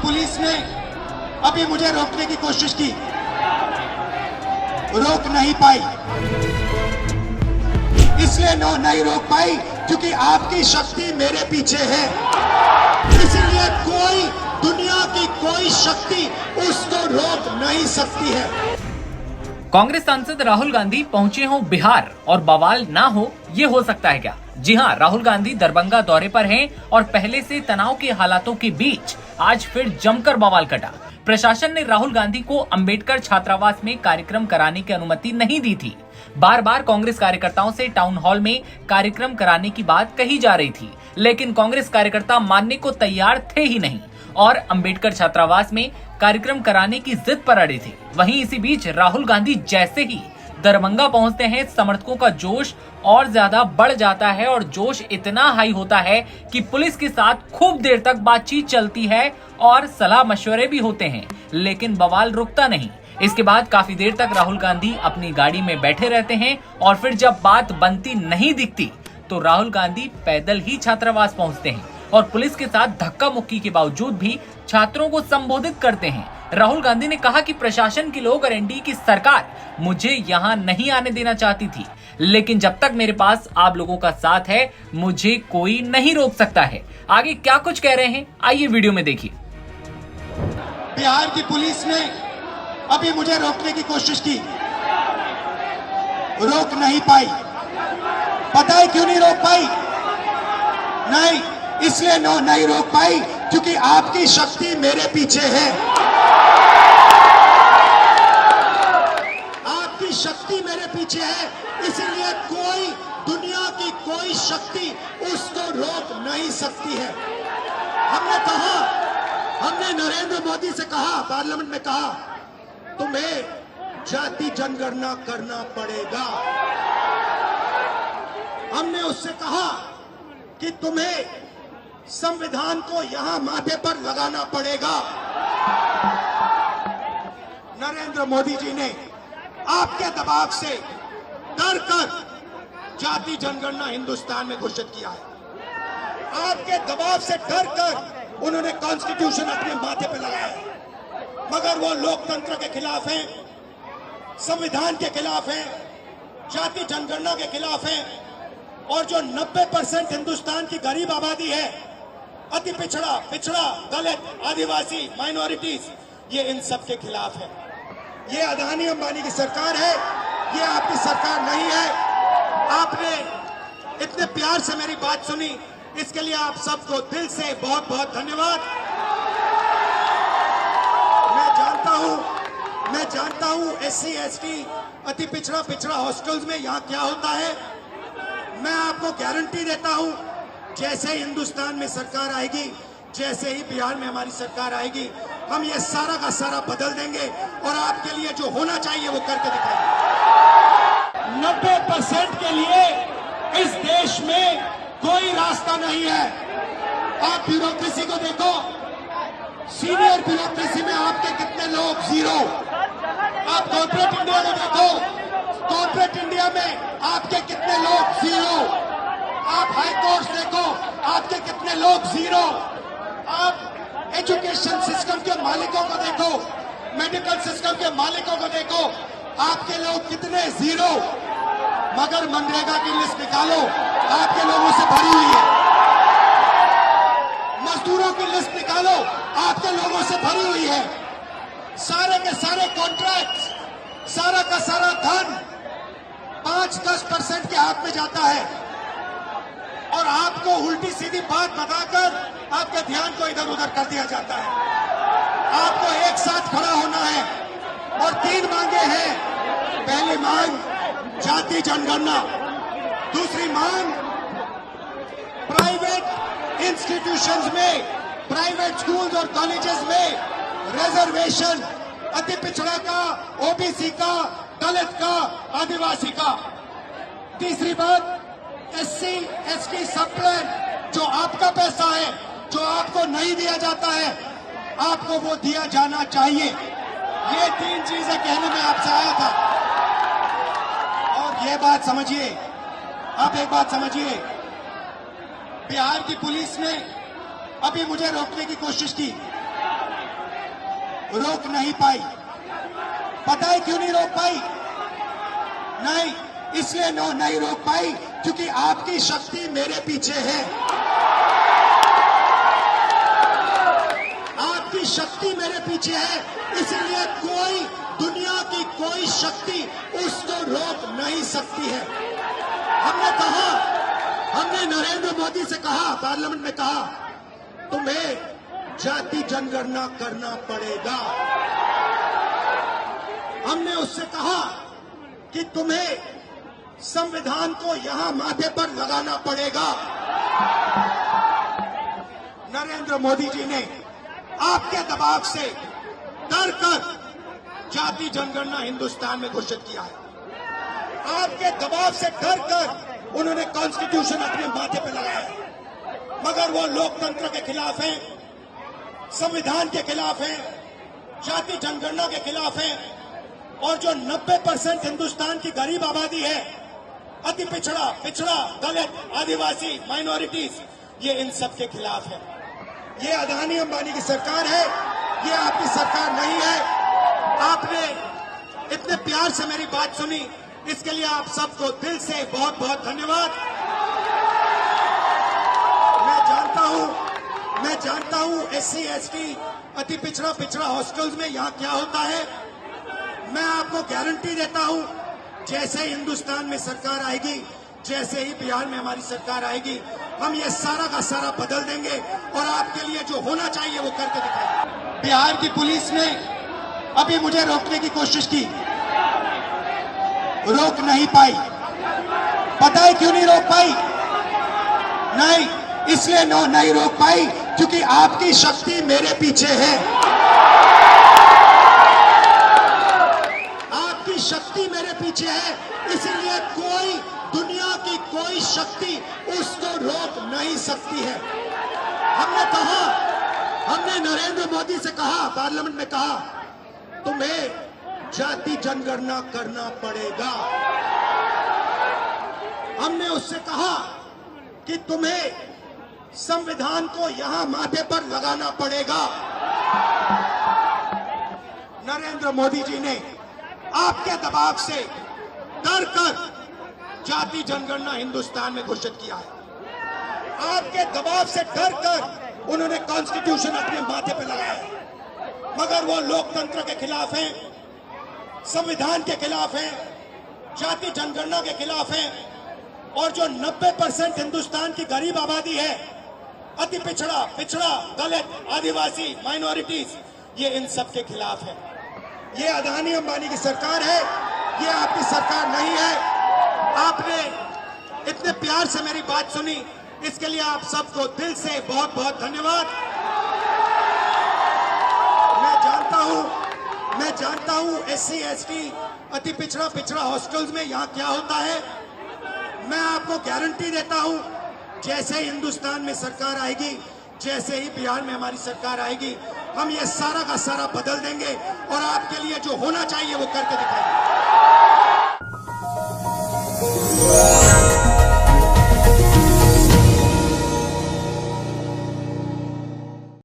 Police ने अभी मुझे रोकने की कोशिश की, रोक नहीं पाई। इसलिए नहीं रोक पाई क्योंकि आपकी शक्ति मेरे पीछे है। इसलिए कोई दुनिया की कोई शक्ति उसको रोक नहीं सकती है। कांग्रेस सांसद राहुल गांधी पहुंचे हों बिहार और बवाल ना हो, ये हो सकता है क्या? जी हां, राहुल गांधी दरभंगा दौरे पर हैं और पहले से तनाव के हालातों के बीच आज फिर जमकर बवाल कटा। प्रशासन ने राहुल गांधी को अंबेडकर छात्रावास में कार्यक्रम कराने की अनुमति नहीं दी थी। बार बार कांग्रेस कार्यकर्ताओं से टाउन हॉल में कार्यक्रम कराने की बात कही जा रही थी, लेकिन कांग्रेस कार्यकर्ता मानने को तैयार थे ही नहीं और अंबेडकर छात्रावास में कार्यक्रम कराने की जिद पर अड़े थे। वहीं इसी बीच राहुल गांधी जैसे ही दरभंगा पहुंचते हैं, समर्थकों का जोश और ज्यादा बढ़ जाता है और जोश इतना हाई होता है कि पुलिस के साथ खूब देर तक बातचीत चलती है और सलाह मशवरे भी होते हैं, लेकिन बवाल रुकता नहीं। इसके बाद काफी देर तक राहुल गांधी अपनी गाड़ी में बैठे रहते हैं और फिर जब बात बनती नहीं दिखती तो राहुल गांधी पैदल ही छात्रावास पहुंचते हैं और पुलिस के साथ धक्का मुक्की के बावजूद भी छात्रों को संबोधित करते हैं। राहुल गांधी ने कहा कि प्रशासन के लोग और एनडीए की सरकार मुझे यहाँ नहीं आने देना चाहती थी, लेकिन जब तक मेरे पास आप लोगों का साथ है मुझे कोई नहीं रोक सकता है। आगे क्या कुछ कह रहे हैं आइए वीडियो में देखिए। बिहार की पुलिस ने अभी मुझे रोकने की कोशिश की, रोक नहीं पाई। पता है क्यों नहीं रोक पाई? नहीं, इसलिए नहीं रोक पाई क्योंकि आपकी शक्ति मेरे पीछे है। आपकी शक्ति मेरे पीछे है, इसलिए कोई दुनिया की कोई शक्ति उसको रोक नहीं सकती है। हमने नरेंद्र मोदी से कहा, पार्लियामेंट में कहा, तुम्हें जाति जनगणना करना पड़ेगा। हमने उससे कहा कि तुम्हें संविधान को यहां माथे पर लगाना पड़ेगा। नरेंद्र मोदी जी ने आपके दबाव से डर कर जाति जनगणना हिंदुस्तान में घोषित किया है। आपके दबाव से डर कर उन्होंने कॉन्स्टिट्यूशन अपने माथे पर लगाया है, मगर वो लोकतंत्र के खिलाफ हैं, संविधान के खिलाफ हैं, जाति जनगणना के खिलाफ हैं और जो 90% हिंदुस्तान की गरीब आबादी है, अति पिछड़ा, दलित, आदिवासी, माइनॉरिटीज, ये इन सब के खिलाफ है। ये अदानी अंबानी की सरकार है, ये आपकी सरकार नहीं है। आपने इतने प्यार से मेरी बात सुनी, इसके लिए आप सबको दिल से बहुत बहुत धन्यवाद। मैं जानता हूं SC ST अति पिछड़ा हॉस्टल्स में यहाँ क्या होता है। मैं आपको गारंटी देता हूं, जैसे ही हिंदुस्तान में सरकार आएगी, जैसे ही बिहार में हमारी सरकार आएगी, हम ये सारा का सारा बदल देंगे और आपके लिए जो होना चाहिए वो करके दिखाएंगे। 90% के लिए इस देश में कोई रास्ता नहीं है। आप ब्यूरोक्रेसी को देखो, सीनियर ब्यूरोक्रेसी में आपके कितने लोग? 0। आप कॉर्पोरेट इंडिया को देखो, कॉर्पोरेट इंडिया में आपके कितने लोग? 0। आप हाई कोर्ट देखो, आपके कितने लोग? 0। आप एजुकेशन सिस्टम के मालिकों को देखो, मेडिकल सिस्टम के मालिकों को देखो, आपके लोग कितने? 0। मगर मनरेगा की लिस्ट निकालो, आपके लोगों से भरी हुई है। मजदूरों की लिस्ट निकालो, आपके लोगों से भरी हुई है। सारे के सारे कॉन्ट्रैक्ट, सारा का सारा धन 5-10% के हाथ में जाता है और आपको उल्टी सीधी बात बताकर आपके ध्यान को इधर उधर कर दिया जाता है। आपको एक साथ खड़ा होना है और 3 मांगे हैं। पहली मांग जाति जनगणना, दूसरी मांग प्राइवेट इंस्टीट्यूशंस में, प्राइवेट स्कूल्स और कॉलेजेस में रिजर्वेशन, अति पिछड़ा का, ओबीसी का, दलित का, आदिवासी का। तीसरी बात SC ST सब प्लान, जो आपका पैसा है, जो आपको नहीं दिया जाता है, आपको वो दिया जाना चाहिए। ये 3 चीजें कहने में आपसे आया था। और ये बात समझिए, आप एक बात समझिए, बिहार की पुलिस ने अभी मुझे रोकने की कोशिश की, रोक नहीं पाई। पता है क्यों नहीं रोक पाई? नहीं, इसलिए नहीं रोक पाई क्योंकि आपकी शक्ति मेरे पीछे है। आपकी शक्ति मेरे पीछे है, इसलिए कोई दुनिया की कोई शक्ति उसको रोक नहीं सकती है। हमने नरेंद्र मोदी से कहा, पार्लियामेंट में कहा, तुम्हें जाति जनगणना करना पड़ेगा। हमने उससे कहा कि तुम्हें संविधान को यहां माथे पर लगाना पड़ेगा। नरेंद्र मोदी जी ने आपके दबाव से डर कर जाति जनगणना हिंदुस्तान में घोषित किया है। आपके दबाव से डर कर उन्होंने कॉन्स्टिट्यूशन अपने माथे पर लगाया, मगर वो लोकतंत्र के खिलाफ हैं, संविधान के खिलाफ हैं, जाति जनगणना के खिलाफ हैं, और जो 90% हिंदुस्तान की गरीब आबादी है, अति पिछड़ा, दलित, आदिवासी, माइनॉरिटीज, ये इन सब के खिलाफ है। ये अदानी अंबानी की सरकार है, ये आपकी सरकार नहीं है। आपने इतने प्यार से मेरी बात सुनी, इसके लिए आप सबको दिल से बहुत बहुत धन्यवाद। मैं जानता हूं SC ST अति पिछड़ा हॉस्टल्स में यहाँ क्या होता है। मैं आपको गारंटी देता हूं, जैसे हिंदुस्तान में सरकार आएगी, जैसे ही बिहार में हमारी सरकार आएगी, हम ये सारा का सारा बदल देंगे और आपके लिए जो होना चाहिए वो करके दिखाएंगे। बिहार की पुलिस ने अभी मुझे रोकने की कोशिश की, रोक नहीं पाई। पता है क्यों नहीं रोक पाई? नहीं, इसलिए नहीं रोक पाई क्योंकि आपकी शक्ति मेरे पीछे है। आपकी शक्ति मेरे पीछे है, इसीलिए कोई दुनिया की कोई शक्ति उसको रोक नहीं सकती है। हमने नरेंद्र मोदी से कहा, पार्लियामेंट में कहा, तुम्हें जाति जनगणना करना पड़ेगा। हमने उससे कहा कि तुम्हें संविधान को यहां माथे पर लगाना पड़ेगा। नरेंद्र मोदी जी ने आपके दबाव से डर कर जाति जनगणना हिंदुस्तान में घोषित किया है। आपके दबाव से डर कर उन्होंने कॉन्स्टिट्यूशन अपने माथे पर लगाया, मगर वो लोकतंत्र के खिलाफ हैं, संविधान के खिलाफ हैं, जाति जनगणना के खिलाफ हैं, और जो 90% हिंदुस्तान की गरीब आबादी है, अति पिछड़ा, दलित, आदिवासी, माइनॉरिटीज, ये इन सब के खिलाफ है। ये अदानी अंबानी की सरकार है, ये आपकी सरकार नहीं है। आपने इतने प्यार से मेरी बात सुनी, इसके लिए आप सबको दिल से बहुत बहुत धन्यवाद। मैं जानता हूं SC ST अति पिछड़ा हॉस्टल्स में यहाँ क्या होता है। मैं आपको गारंटी देता हूं, जैसे ही हिंदुस्तान में सरकार आएगी, जैसे ही बिहार में हमारी सरकार आएगी, हम ये सारा का सारा बदल देंगे और आपके लिए जो होना चाहिए वो करके दिखाएंगे।